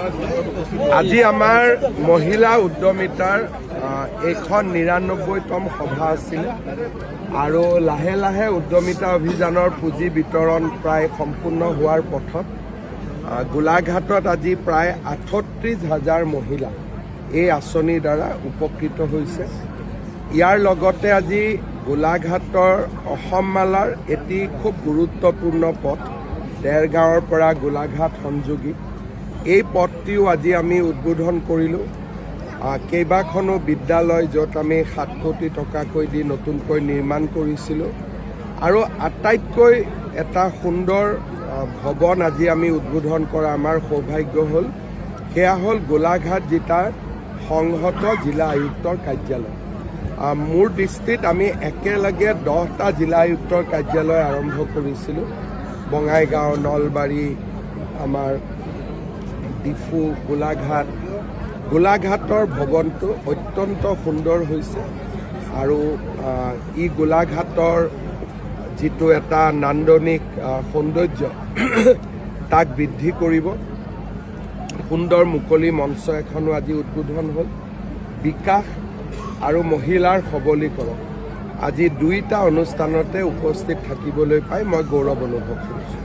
আজি আমাৰ মহিলা উদ্যমিতাৰ এখন ৯৯তম সভা আছিল আৰু লাহে লাহে উদ্যমিতা অভিযানৰ পুঁজি বিতৰণ প্ৰায় সম্পূৰ্ণ হোৱাৰ পথত গোলাঘাটত আজি প্ৰায় ৩৮,০০০ মহিলা এই আঁচনিৰ দ্বাৰা উপকৃত হৈছে। ইয়াৰ লগতে আজি গোলাঘাটৰ অসম মালাৰ এটি খুব গুৰুত্বপূৰ্ণ পথ দেৰগাঁৱৰ পৰা গোলাঘাট সংযোগী এই পথটিও আজি আমি উদ্বোধন কৰিলোঁ। কেইবাখনো বিদ্যালয় য'ত আমি ৭ কোটি টকাকৈ দি নতুনকৈ নিৰ্মাণ কৰিছিলোঁ আৰু আটাইতকৈ এটা সুন্দৰ ভৱন আজি আমি উদ্বোধন কৰা আমাৰ সৌভাগ্য হ'ল, সেয়া হ'ল গোলাঘাট জিলাৰ সংহত জিলা আয়ুক্তৰ কাৰ্যালয়। মোৰ দৃষ্টিত আমি একেলগে 10টা জিলা আয়ুক্তৰ কাৰ্যালয় আৰম্ভ কৰিছিলোঁ। বঙাইগাঁও, নলবাৰী, আমাৰ ডিফু, গোলাঘাটৰ ভৱনটো অত্যন্ত সুন্দৰ হৈছে আৰু ই গোলাঘাটৰ যিটো এটা নান্দনিক সৌন্দৰ্য তাক বৃদ্ধি কৰিব। সুন্দৰ মুকলি মঞ্চ এখনো আজি উদ্বোধন হ'ল। বিকাশ আৰু মহিলাৰ সবলীকৰণ আজি দুইটা অনুষ্ঠানতে উপস্থিত থাকিবলৈ পাই মই গৌৰৱ অনুভৱ কৰিছোঁ।